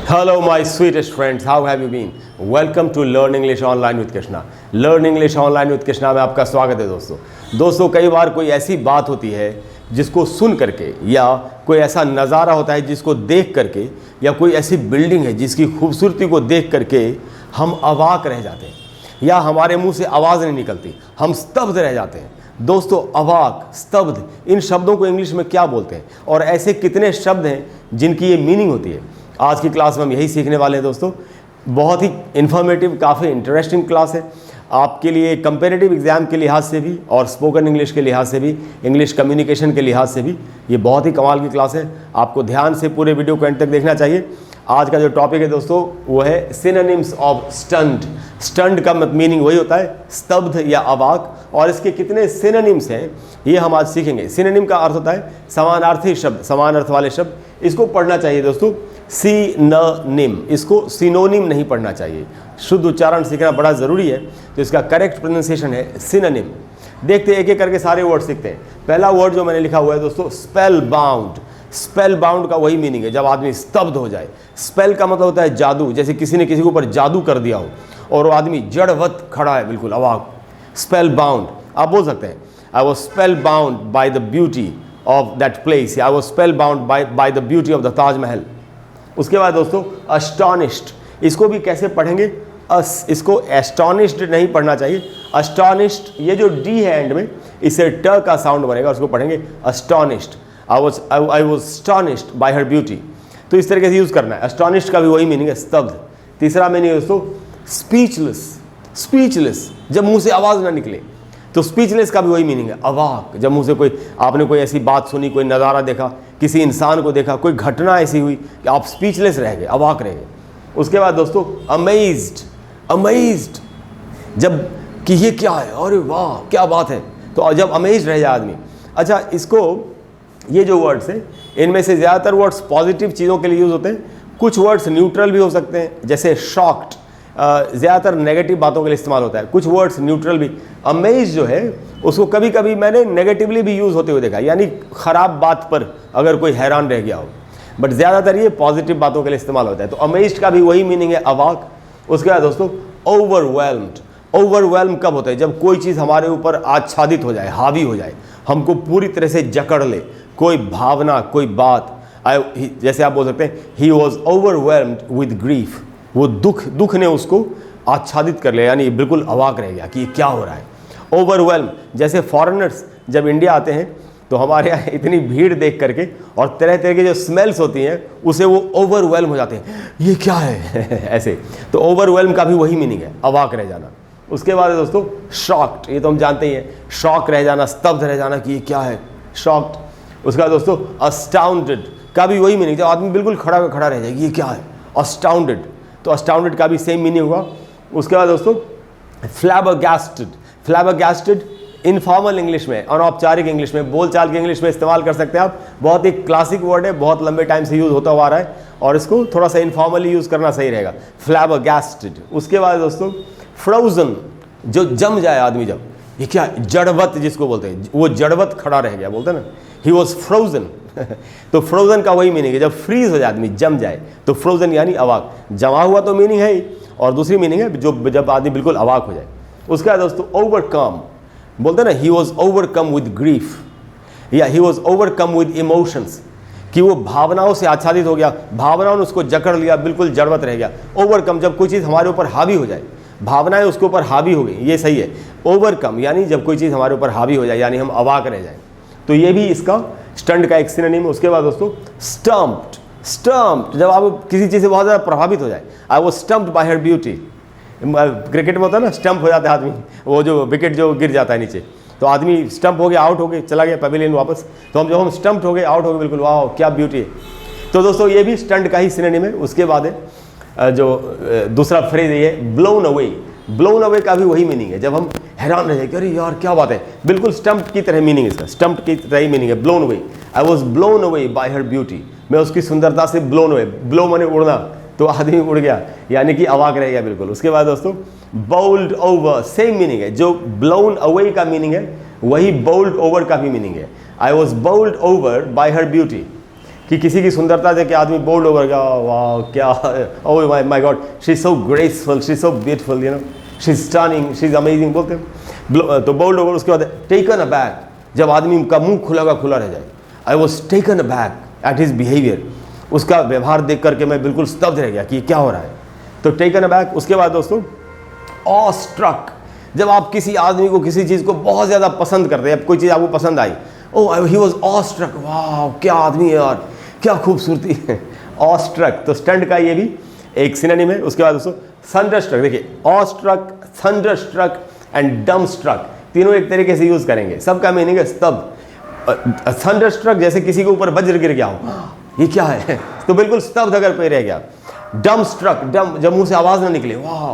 Hello my sweetest friends, how have you been? Welcome to Learn English Online with Krishna. Learn English Online with Krishna में आपका स्वागत है दोस्तों कई बार कोई ऐसी बात होती है जिसको सुन करके या कोई ऐसा नज़ारा होता है जिसको देख करके या कोई ऐसी बिल्डिंग है जिसकी खूबसूरती को देख करके हम अवाक रह जाते हैं या हमारे मुंह से आवाज़ नहीं निकलती, हम स्तब्ध रह जाते हैं। दोस्तों अवाक, स्तब्ध, इन शब्दों को इंग्लिश में क्या बोलते हैं और ऐसे कितने शब्द हैं जिनकी ये मीनिंग होती है। आज की क्लास में हम यही सीखने वाले हैं दोस्तों। बहुत ही इन्फॉर्मेटिव, काफ़ी इंटरेस्टिंग क्लास है आपके लिए, कंपेरेटिव एग्ज़ाम के लिहाज से भी और स्पोकन इंग्लिश के लिहाज से भी, इंग्लिश कम्युनिकेशन के लिहाज से भी ये बहुत ही कमाल की क्लास है। आपको ध्यान से पूरे वीडियो को एंड तक देखना चाहिए। आज का जो टॉपिक है दोस्तों वो है सिनोनिम्स ऑफ स्टन्ड। स्टन्ड का मीनिंग वही होता है स्तब्ध या अवाक, और इसके कितने सिनोनिम्स हैं ये हम आज सीखेंगे। सिनोनिम का अर्थ होता है समानार्थी शब्द, समान अर्थ वाले शब्द। इसको पढ़ना चाहिए दोस्तों सिनोनिम, इसको सिनोनिम नहीं पढ़ना चाहिए। शुद्ध उच्चारण सीखना बड़ा ज़रूरी है, तो इसका करेक्ट प्रोनाउंसिएशन है सिनोनिम। देखते एक एक करके सारे वर्ड सीखते हैं। पहला वर्ड जो मैंने लिखा हुआ है दोस्तों स्पेल बाउंड। स्पेल बाउंड का वही मीनिंग है जब आदमी स्तब्ध हो जाए। स्पेल का मतलब होता है जादू, जैसे किसी ने किसी के ऊपर जादू कर दिया हो और वो आदमी जड़वत खड़ा है, बिल्कुल अवाक। स्पेल बाउंड आप बोल सकते हैं I was spell bound by the beauty of that place, I was spell bound by the beauty of the Taj Mahal. उसके बाद दोस्तों अस्टॉनिश्ड, इसको भी कैसे पढ़ेंगे? इसको एस्टॉनिश्ड नहीं पढ़ना चाहिए, अस्टॉनिश्ड। ये जो डी है एंड में, इससे ट का साउंड बनेगा, उसको पढ़ेंगे astonished. I was astonished by her beauty. तो इस तरीके से यूज़ करना है। अस्टॉनिश्ड का भी वही मीनिंग है, स्तब्ध। तीसरा मीनिंग है दोस्तों स्पीचलेस। स्पीचलेस जब मुंह से आवाज़ ना निकले, तो स्पीचलेस का भी वही मीनिंग है, अवाक। जब मुंह से आपने कोई ऐसी बात सुनी, कोई नज़ारा देखा, किसी इंसान को देखा, कोई घटना ऐसी हुई कि आप स्पीचलेस रह गए, अवाक रह गए। उसके बाद दोस्तों अमेज्ड। अमेज्ड जब कि ये क्या है, अरे वाह क्या बात है, तो जब अमेज्ड रह जाए आदमी। अच्छा, इसको ये जो वर्ड्स हैं इनमें से ज़्यादातर वर्ड्स पॉजिटिव चीज़ों के लिए यूज़ होते हैं। कुछ वर्ड्स न्यूट्रल भी हो सकते हैं, जैसे शॉक्ड ज़्यादातर नेगेटिव बातों के लिए इस्तेमाल होता है। कुछ वर्ड्स न्यूट्रल भी। अमेज जो है उसको कभी कभी मैंने नेगेटिवली भी यूज़ होते हुए देखा, यानी ख़राब बात पर अगर कोई हैरान रह गया हो, बट ज़्यादातर ये पॉजिटिव बातों के लिए इस्तेमाल होता है। तो अमेज्ड का भी वही मीनिंग है, अवाक। उसके बाद दोस्तों ओवरवेल्म्ड। ओवरवेल्म कब होता है? जब कोई चीज़ हमारे ऊपर आच्छादित हो जाए, हावी हो जाए, हमको पूरी तरह से जकड़ ले, कोई भावना, कोई बात। जैसे आप बोल सकते हैं he was overwhelmed with grief, वो दुख ने उसको आच्छादित कर लिया, यानी बिल्कुल अवाक रह गया कि ये क्या हो रहा है। ओवरवेल्म, जैसे फॉरेनर्स जब इंडिया आते हैं तो हमारे यहाँ इतनी भीड़ देख करके और तरह तरह की जो स्मेल्स होती हैं उसे वो ओवरवेल्म हो जाते हैं, ये क्या है ऐसे। तो ओवरवेल्म का भी वही मीनिंग है, अवाक रह जाना। उसके बाद दोस्तों शॉक्ड, ये तो हम जानते ही हैं, शॉक रह जाना, स्तब्ध रह जाना कि ये क्या है, शॉक्ड। उसके बाद दोस्तों अस्टाउंडेड का भी वही मीनिंग, जब आदमी बिल्कुल खड़ा रह जाएगी, ये क्या है, अस्टाउंडेड। तो अस्टाउंडेड का भी सेम मीनिंग हुआ। उसके बाद दोस्तों फ्लैबरगैस्टेड। फ्लैबरगैस्टेड इनफॉर्मल इंग्लिश में, अनौपचारिक इंग्लिश में, बोलचाल की इंग्लिश में इस्तेमाल कर सकते हैं आप। बहुत ही क्लासिक वर्ड है, बहुत लंबे टाइम से यूज़ होता हुआ आ रहा है और इसको थोड़ा सा इनफॉर्मली यूज़ करना सही रहेगा, फ्लैबरगैस्टेड। उसके बाद दोस्तों फ्रोजन, जो जम जाए आदमी, जब ये क्या, जड़वत जिसको बोलते हैं, वो जड़वत खड़ा रह गया, बोलते हैं ना, ही वॉज फ्रोजन। तो फ्रोजन का वही मीनिंग है, जब फ्रीज हो जाए आदमी, जम जाए, तो फ्रोजन यानी अवाक। जमा हुआ तो मीनिंग है ही, और दूसरी मीनिंग है जो जब आदमी बिल्कुल अवाक हो जाए। उसके बाद दोस्तों ओवरकम, बोलते हैं ना he was overcome with grief या he was overcome with emotions, कि वो भावनाओं से आच्छादित हो गया, भावनाओं ने उसको जकड़ लिया, बिल्कुल जड़वत रह गया। ओवरकम जब कोई चीज़ हमारे ऊपर हावी हो जाए, भावनाएं उसके ऊपर हावी हो गई, ये सही है। ओवरकम यानी जब कोई चीज़ हमारे ऊपर हावी हो जाए, यानी हम अवाक रह जाए, तो ये भी इसका स्टंट का एक सिनोनिम है। उसके बाद दोस्तों स्टम्प्ड। स्टम्प्ड जब आप किसी चीज़ से बहुत ज़्यादा प्रभावित हो जाए, I was stumped bye her beauty. Cricket में होता है ना, स्टम्प हो जाता है आदमी, वो जो विकेट जो गिर जाता है नीचे, तो आदमी स्टम्प हो गया, आउट हो गया, चला गया पवेलियन वापस। तो जब हम स्टम्प्ड हो गए, आउट हो गए, बिल्कुल वाह क्या ब्यूटी है। तो दोस्तों ये भी स्टंट का ही सिनोनिम है। उसके बाद है जो दूसरा फ्रेज है ये ब्लोन अवे। ब्लोन अवे का भी वही मीनिंग है, जब हम हैरान रह जाए कि अरे यार क्या बात है, बिल्कुल स्टम्प्ड की तरह मीनिंग इसका, स्टम्प्ड की तरह ही मीनिंग है blown away. I was blown away by her beauty, मैं उसकी सुंदरता से ब्लोन अवे, ब्लो माने उड़ना, तो आदमी उड़ गया, यानी कि अवाक रह गया बिल्कुल। उसके बाद दोस्तों बाउल्ड ओवर, सेम मीनिंग है, जो ब्लोन अवे का मीनिंग है वही बाउल्ड ओवर का भी मीनिंग है। I was bowled over by her beauty, कि किसी की सुंदरता देख के आदमी बोल्ड ओवर गया, वाह क्या, oh my God she is so graceful, she is so beautiful, you know, she is stunning, she is amazing बोलते हैं, तो बोल्ड ओवर। उसके बाद टेकन अबैक, जब आदमी का मुंह खुला का खुला रह जाए। I was taken aback at his behaviour, उसका व्यवहार देख करके मैं बिल्कुल स्तब्ध रह गया कि क्या हो रहा है। तो टेकन अबैक। उसके बाद दोस्तों ऑ स्ट्रक, जब आप किसी आदमी को किसी चीज़ को बहुत ज़्यादा पसंद करते हैं, कोई चीज़ आपको पसंद आई, ओह ही वॉज ऑ स्ट्रक, वाह क्या आदमी है यार, क्या खूबसूरती है, ऑ स्ट्रक। तो स्टंट का ये भी एक सिनोनिम है। उसके बाद दोस्तों थंडर स्ट्रक, देखिए ऑ स्ट्रक, थंडर स्ट्रक एंड डम स्ट्रक, तीनों एक तरीके से यूज़ करेंगे, सबका मीनिंग है स्तब्ध। थंडर स्ट्रक जैसे किसी के ऊपर वज्र गिर गया हो, ये क्या है, तो बिल्कुल स्तब्ध अगर पे रह गया। डम स्ट्रक, डम जब मुंह से आवाज़ ना निकले, वाह।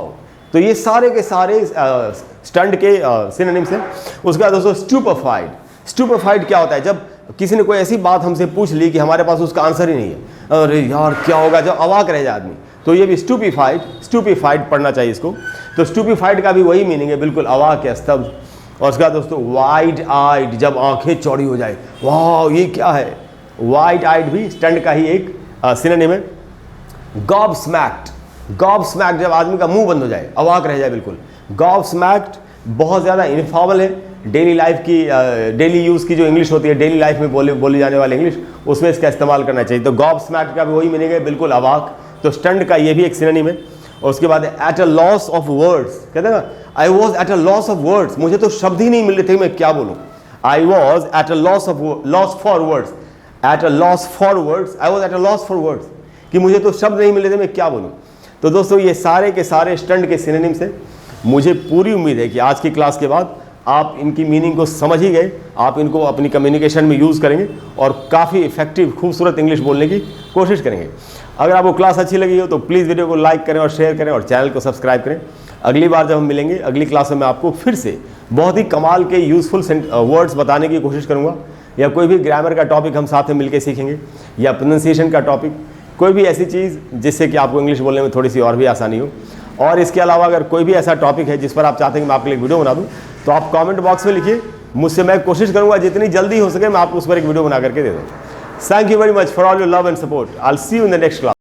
तो ये सारे के सारे स्टंट के सिनोनिम्स हैं। उसके बाद दोस्तों स्टूपेफाइड। स्टूपेफाइड क्या होता है, जब किसी ने कोई ऐसी बात हमसे पूछ ली कि हमारे पास उसका आंसर ही नहीं है, अरे यार क्या होगा, जब अवाक रह जाए आदमी, तो ये भी स्टूपेफाइड, स्टूपेफाइड पढ़ना चाहिए इसको। तो स्टूपेफाइड का भी वही मीनिंग है, बिल्कुल अवाक या स्तब्ध। और उसका दोस्तों वाइड आइड, जब आंखें चौड़ी हो जाए, वाह ये क्या है, वाइड आइड भी स्टंट का ही एक सिनोनिम है। गॉब स्मैक्ड, गॉब स्मैक्ड जब आदमी का मुंह बंद हो जाए, अवाक रह जाए बिल्कुल। गॉब स्मैक्ड बहुत ज़्यादा इनफॉर्मल है, डेली लाइफ की डेली यूज़ की जो इंग्लिश होती है, डेली लाइफ में बोली जाने वाली इंग्लिश, उसमें इसका इस्तेमाल करना चाहिए। तो गॉब स्मैक्ड का भी वही मीनिंग है, बिल्कुल अवाक। तो स्टंट का ये भी एक सिनोनिम है। और उसके बाद at a loss of words, कहते हैं ना, I was at a loss of words, मुझे तो शब्द ही नहीं मिल रहे थे मैं क्या बोलूँ। I was at a loss for words, at a loss for words, I was at a loss for words, कि मुझे तो शब्द नहीं मिले थे मैं क्या बोलूँ। तो दोस्तों ये सारे के सारे स्टंट के सिनोनिम्स हैं। मुझे पूरी उम्मीद है कि आज की क्लास के बाद आप इनकी मीनिंग को समझ ही गए, आप इनको अपनी कम्युनिकेशन में यूज़ करेंगे और काफ़ी इफेक्टिव खूबसूरत इंग्लिश बोलने की कोशिश करेंगे। अगर आपको क्लास अच्छी लगी हो तो प्लीज़ वीडियो को लाइक करें और शेयर करें और चैनल को सब्सक्राइब करें। अगली बार जब हम मिलेंगे, अगली क्लास में मैं आपको फिर से बहुत ही कमाल के यूज़फुल वर्ड्स बताने की कोशिश करूँगा, या कोई भी ग्रामर का टॉपिक हम साथ में मिलकर सीखेंगे, या प्रोनाउंसिएशन का टॉपिक, कोई भी ऐसी चीज़ जिससे कि आपको इंग्लिश बोलने में थोड़ी सी और भी आसानी हो। और इसके अलावा अगर कोई भी ऐसा टॉपिक है जिस पर आप चाहते हैं कि मैं आपके लिए वीडियो बना दूं, तो आप कमेंट बॉक्स में लिखिए, मुझसे मैं कोशिश करूंगा जितनी जल्दी हो सके मैं आपको उस पर एक वीडियो बना करके दे दूँ। Thank you very much for all your love and support. I will see you in the next class.